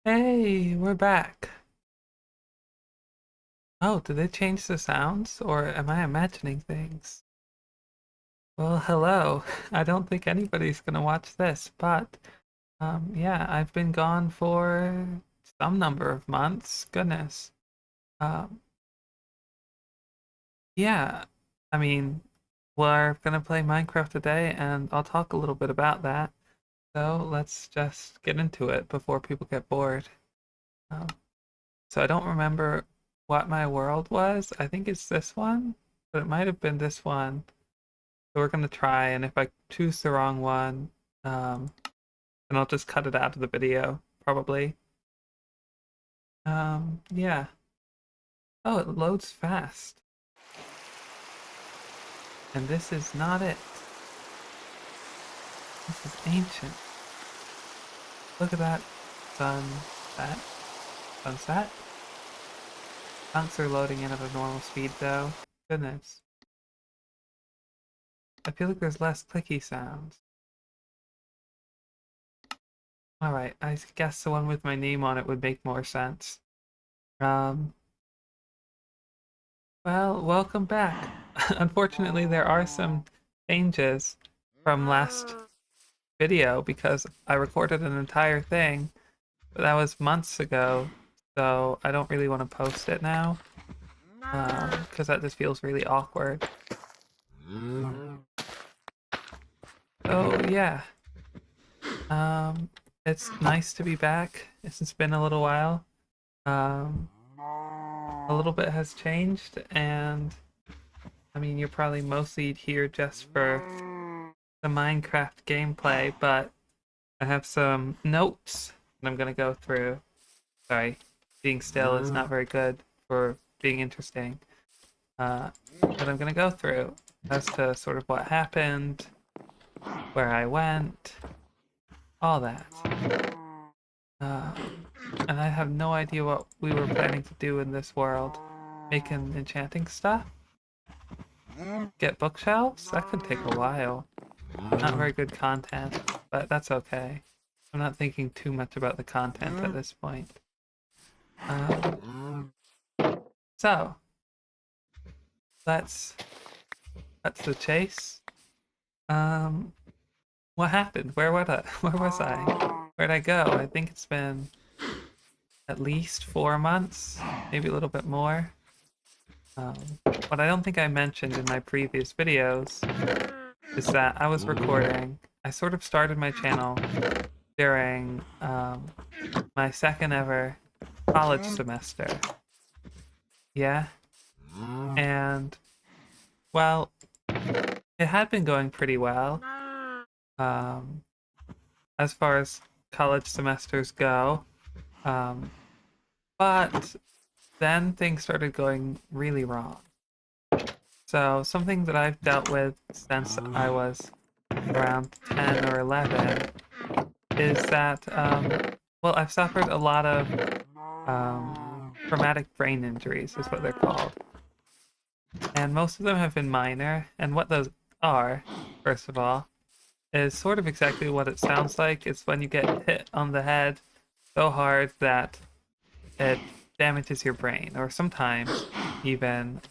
Hey, we're back. Oh, did they change the sounds, or am I imagining things? Well, hello. I don't think anybody's gonna watch this, but yeah, I've been gone for some number of months. Goodness. Um, yeah, I mean, we're gonna play Minecraft today, and I'll talk a little bit about that. So let's just get into it before people get bored. Um, so I don't remember what my world was. I think it's this one, but it might have been this one. So we're gonna try, and if I choose the wrong one, then I'll just cut it out of the video, probably. Yeah. Oh, it loads fast. And this is not it. This is ancient. Look at that sunset. Sunset? Chunks are loading in at a normal speed, though. Goodness. I feel like there's less clicky sounds. Alright, I guess the one with my name on it would make more sense. Um, Well, welcome back. Unfortunately, there are some changes from last video because I recorded an entire thing, but that was months ago, so I don't really want to post it now, because that just feels really awkward. So yeah, um, it's nice to be back. It's been a little while. Um, a little bit has changed, and I mean, you're probably mostly here just for the Minecraft gameplay, but I have some notes that I'm gonna go through. Sorry, being still is not very good for being interesting. That I'm gonna go through as to sort of what happened, where I went, all that. Uh, and I have no idea what we were planning to do in this world. Making enchanting stuff? Get bookshelves? That could take a while. Not very good content, but that's okay. I'm not thinking too much about the content at this point. Um, so let's cut to the chase. Um, what happened? Where was I? Where was I? Where'd I go? I think it's been at least 4 months, maybe a little bit more. What I don't think I mentioned in my previous videos is that I was recording. I sort of started my channel during my second ever college semester. Yeah, and well, it had been going pretty well. Um, as far as college semesters go. Um, but then things started going really wrong. So, something that I've dealt with since I was around 10 or 11 is that, well, I've suffered a lot of traumatic brain injuries, is what they're called. And most of them have been minor. And what those are, first of all, is sort of exactly what it sounds like. It's when you get hit on the head so hard that it damages your brain, or sometimes even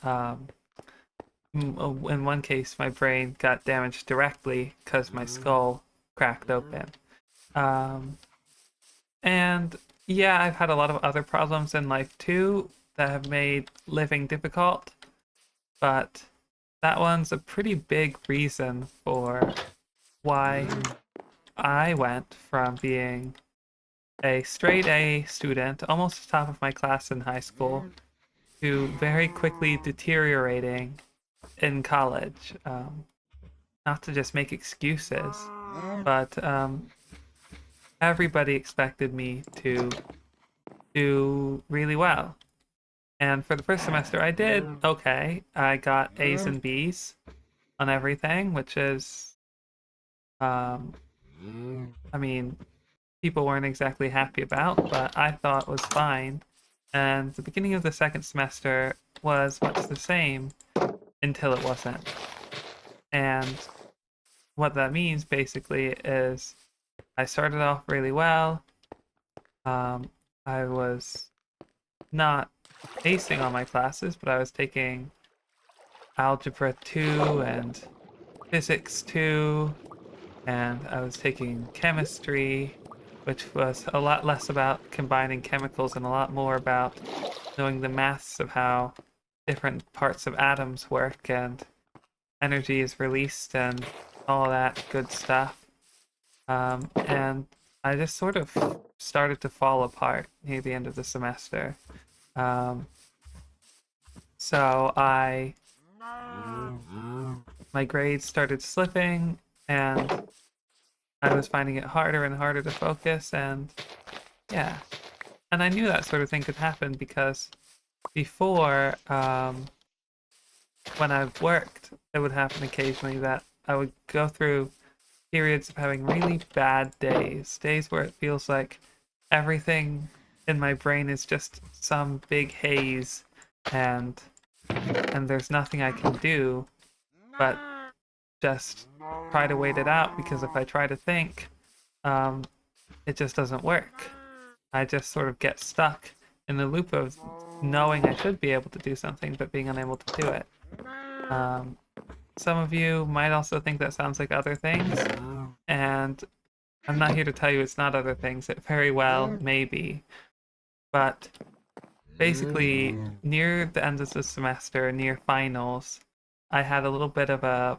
in one case, my brain got damaged directly because my skull cracked open. Um, and yeah, I've had a lot of other problems in life too that have made living difficult, but that one's a pretty big reason for why I went from being a straight A student, almost the top of my class in high school, to very quickly deteriorating in college. Not to just make excuses, but everybody expected me to do really well. And for the first semester, I did okay. I got A's and B's on everything, which is, um, I mean, people weren't exactly happy about, but I thought was fine. And the beginning of the second semester was much the same until it wasn't. And what that means basically is I started off really well. I was not acing all my classes, but I was taking Algebra 2 and Physics 2, and I was taking Chemistry, which was a lot less about combining chemicals and a lot more about knowing the maths of how different parts of atoms work and energy is released and all that good stuff. And I just sort of started to fall apart near the end of the semester. Um, so my grades started slipping, and I was finding it harder and harder to focus, and yeah. And I knew that sort of thing could happen because before, when I've worked, it would happen occasionally that I would go through periods of having really bad days where it feels like everything in my brain is just some big haze, and there's nothing I can do but just try to wait it out, because if I try to think, um, it just doesn't work. I just sort of get stuck in the loop of knowing I should be able to do something but being unable to do it. Um, some of you might also think that sounds like other things, and I'm not here to tell you it's not other things. It very well may be. But basically, near the end of the semester, near finals, I had a little bit of a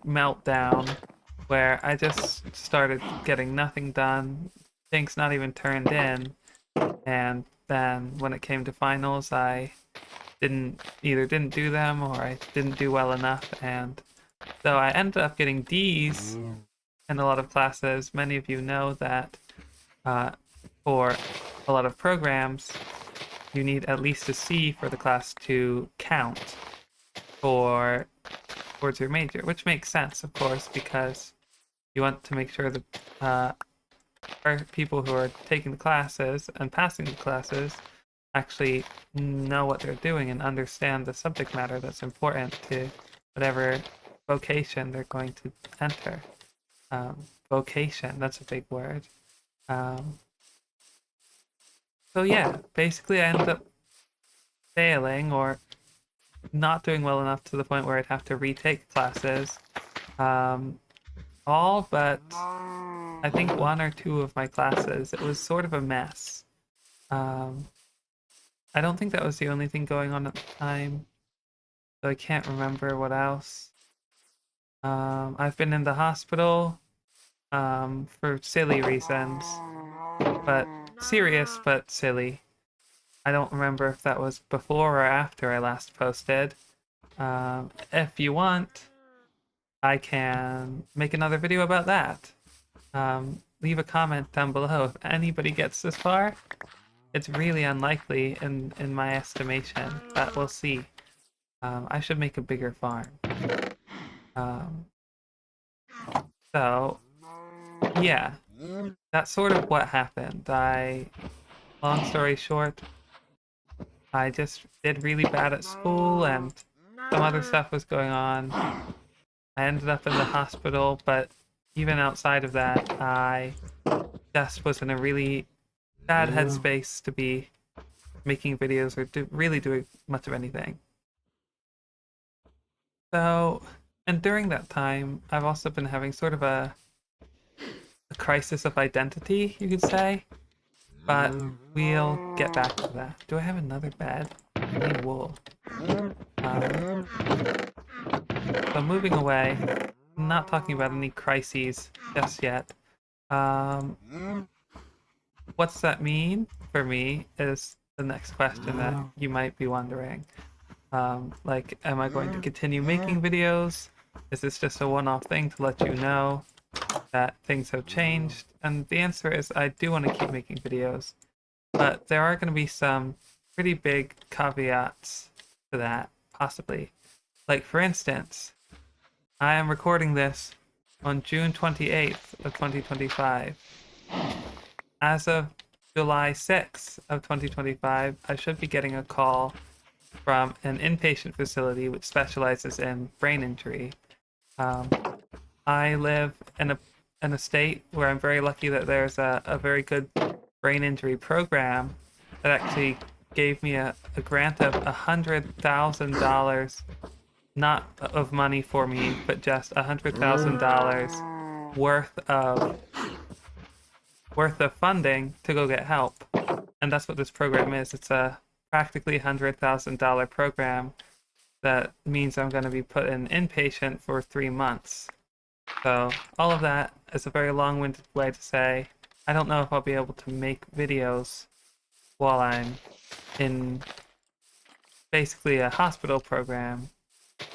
meltdown where I just started getting nothing done, things not even turned in, and then when it came to finals, I didn't do them, or I didn't do well enough, and so I ended up getting D's in a lot of classes. Many of you know that uh, for a lot of programs, you need at least a C for the class to count for towards your major, which makes sense, of course, because you want to make sure that people who are taking the classes and passing the classes actually know what they're doing and understand the subject matter that's important to whatever vocation they're going to enter. Vocation, that's a big word. Um, so yeah, basically I ended up failing or not doing well enough to the point where I'd have to retake classes. Um, all but I think one or two of my classes. It was sort of a mess. Um, I don't think that was the only thing going on at the time, so I can't remember what else. I've been in the hospital for silly reasons, but serious but silly. I don't remember if that was before or after I last posted. If you want, I can make another video about that. Leave a comment down below if anybody gets this far. It's really unlikely in my estimation, but we'll see. I should make a bigger farm. Um, so, yeah, that's sort of what happened. Long story short, I just did really bad at school and some other stuff was going on. I ended up in the hospital, but even outside of that, I just was in a really bad headspace to be making videos or really doing much of anything. So, and during that time, I've also been having sort of a crisis of identity, you could say. But we'll get back to that. Do I have another bed? I need wool. Um, so moving away, I'm not talking about any crises just yet. Um, what's that mean for me is the next question that you might be wondering. Like, am I going to continue making videos? Is this just a one-off thing to let you know that things have changed? And the answer is I do want to keep making videos, but there are going to be some pretty big caveats to that, possibly. Like, for instance, I am recording this on June 28th of 2025. As of July 6th of 2025, I should be getting a call from an inpatient facility which specializes in brain injury. Um, I live in a state where I'm very lucky that there's a very good brain injury program that actually gave me a grant of $100,000, not of money for me, but just $100,000 worth of funding to go get help. And that's what this program is. It's a practically $100,000 program that means I'm going to be put in inpatient for 3 months. So all of that is a very long-winded way to say I don't know if I'll be able to make videos while I'm in basically a hospital program,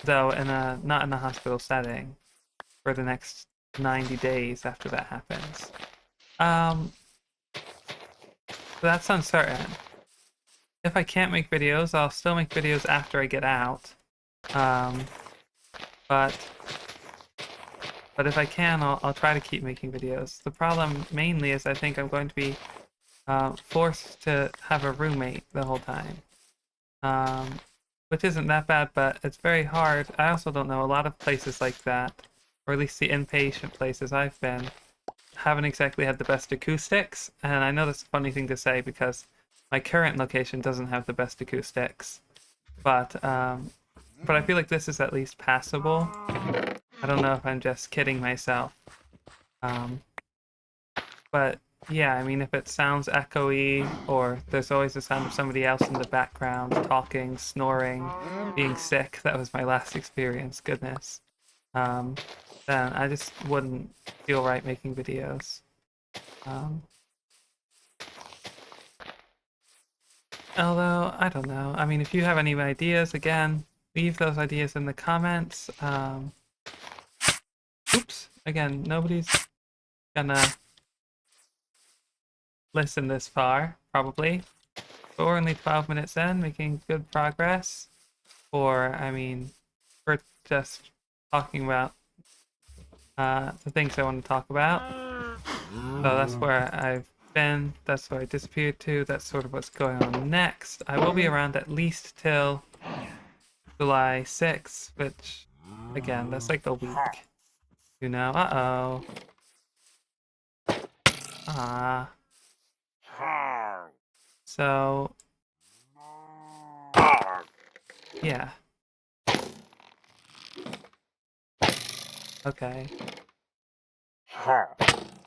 though not in a hospital setting, for the next 90 days after that happens. So that's uncertain. If I can't make videos, I'll still make videos after I get out. But if I can, I'll try to keep making videos. The problem mainly is I think I'm going to be forced to have a roommate the whole time. Which isn't that bad, but it's very hard. I also don't know, a lot of places like that, or at least the inpatient places I've been, haven't exactly had the best acoustics. And I know that's a funny thing to say because my current location doesn't have the best acoustics. But I feel like this is at least passable. I don't know if I'm just kidding myself. But yeah, I mean, if it sounds echoey, or there's always the sound of somebody else in the background talking, snoring, being sick, that was my last experience, goodness, then I just wouldn't feel right making videos. Although, I don't know. I mean, if you have any ideas, again, leave those ideas in the comments. Oops, again, nobody's gonna listen this far, probably. But we're only 12 minutes in, making good progress. Or, I mean, we're just talking about the things I want to talk about. So that's where I've been, that's where I disappeared to, that's sort of what's going on next. I will be around at least till July 6th, which, again, that's like a week. You know, uh-oh. Ah. So, yeah. Okay.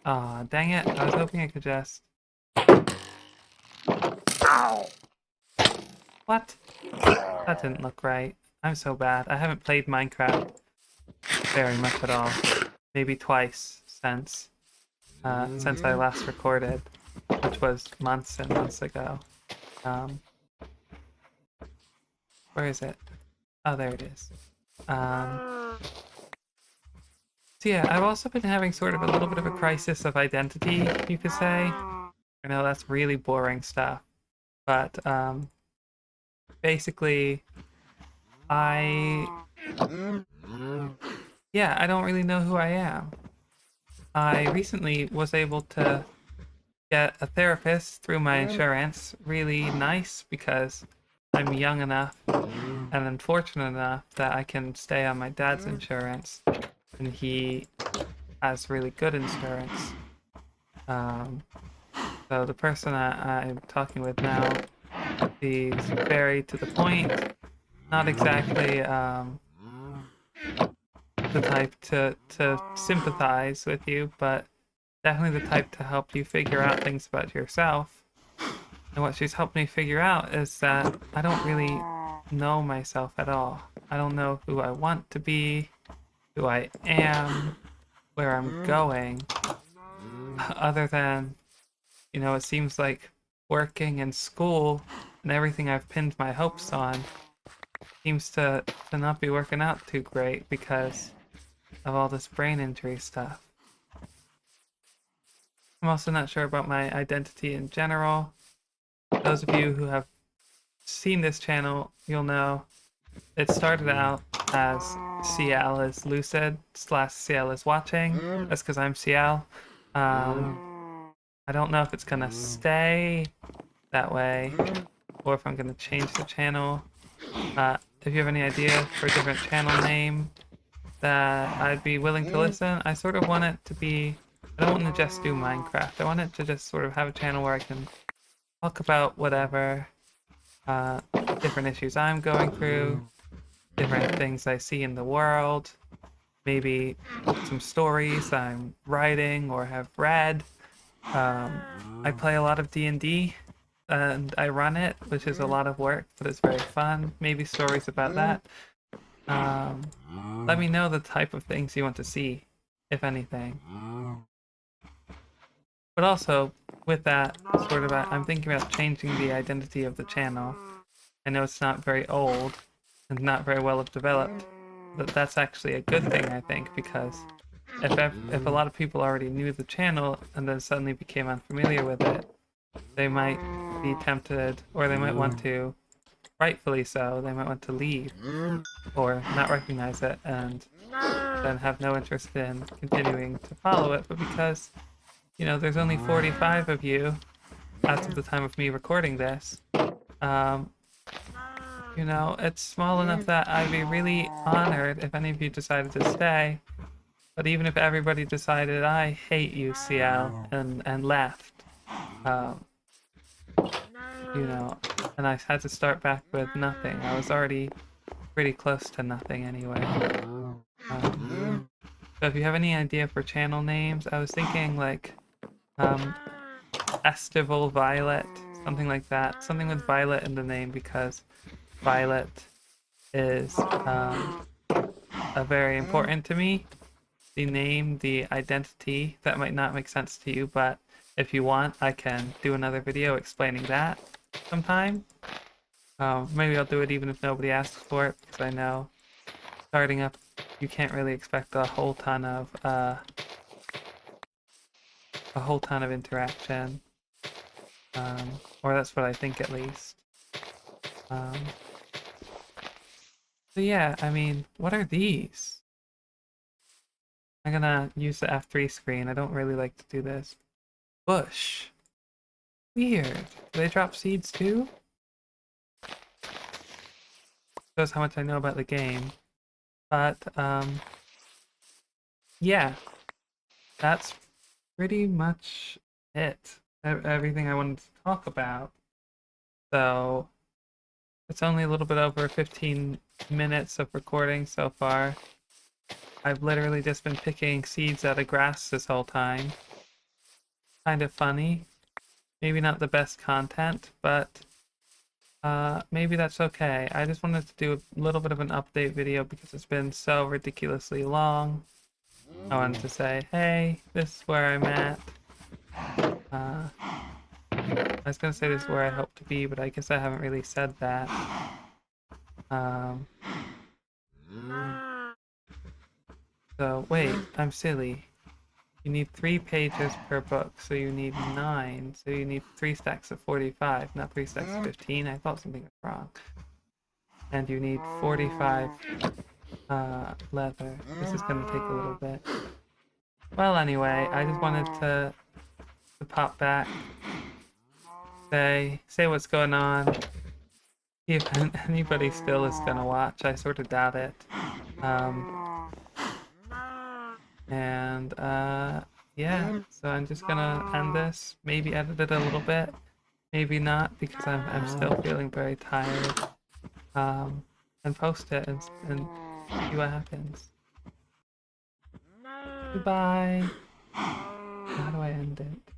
Aw, dang it. I was hoping I could just... What? That didn't look right. I'm so bad. I haven't played Minecraft very much at all. Maybe twice since I last recorded, which was months and months ago. Where is it? Oh, there it is. So yeah, I've also been having sort of a little bit of a crisis of identity, you could say. I know that's really boring stuff, but basically, I don't really know who I am. I recently was able to get a therapist through my insurance. Really nice because I'm young enough and unfortunate enough that I can stay on my dad's insurance, and he has really good insurance. So the person I'm talking with now, he's very to the point, not exactly the type to sympathize with you, but definitely the type to help you figure out things about yourself. And what she's helped me figure out is that I don't really know myself at all. I don't know who I want to be, who I am, where I'm going, other than, you know, it seems like working and school and everything I've pinned my hopes on seems to not be working out too great because of all this brain injury stuff. I'm also not sure about my identity in general. Those of you who have seen this channel, you'll know it started out as CL is Lucid / CL is watching. That's because I'm CL. I don't know if it's gonna stay that way or if I'm gonna change the channel. If you have any idea for a different channel name that I'd be willing to listen, I sort of want it to be I don't want to just do Minecraft. I want it to just sort of have a channel where I can talk about whatever, different issues I'm going through, different things I see in the world, maybe some stories I'm writing or have read. I play a lot of D&D, and I run it, which is a lot of work, but it's very fun. Maybe stories about that. Um, Let me know the type of things you want to see, if anything. But also, with that, sort of, I'm thinking about changing the identity of the channel. I know it's not very old and not very well developed, but that's actually a good thing, I think, because if a lot of people already knew the channel and then suddenly became unfamiliar with it, they might be tempted, or they might want to, rightfully so, they might want to leave or not recognize it and then have no interest in continuing to follow it. But because, there's only 45 of you as of the time of me recording this, um, it's small enough that I'd be really honored if any of you decided to stay. But even if everybody decided I hate UCL and left, um, and I had to start back with nothing, I was already pretty close to nothing anyway. So if you have any idea for channel names, I was thinking like Estival Violet, something like that. Something with Violet in the name because Violet is very important to me. The name, the identity, that might not make sense to you, but if you want, I can do another video explaining that sometime. Maybe I'll do it even if nobody asks for it, because I know starting up, you can't really expect a whole ton of interaction, or that's what I think at least. So yeah, I mean, what are these? I'm gonna use the F3 screen. I don't really like to do this. Bush. Weird. Do they drop seeds too? Shows how much I know about the game. But, yeah. That's pretty much it. Everything I wanted to talk about. So, it's only a little bit over 15 minutes of recording so far. I've literally just been picking seeds out of grass this whole time. Kind of funny. Maybe not the best content, but maybe that's okay. I just wanted to do a little bit of an update video because it's been so ridiculously long. I wanted to say, hey, this is where I'm at. I was gonna say this is where I hope to be, but I guess I haven't really said that. So wait, I'm silly. You need 3 pages per book, so you need 9. So you need 3 stacks of 45, not 3 stacks of 15. I thought something was wrong. And you need 45 leather. This is gonna take a little bit. Well, anyway, I just wanted to pop back, say what's going on. See if anybody still is gonna watch. I sort of doubt it. Yeah, so I'm just gonna end this, maybe edit it a little bit, maybe not, because I'm still feeling very tired, and post it and see what happens. Goodbye. How do I end it?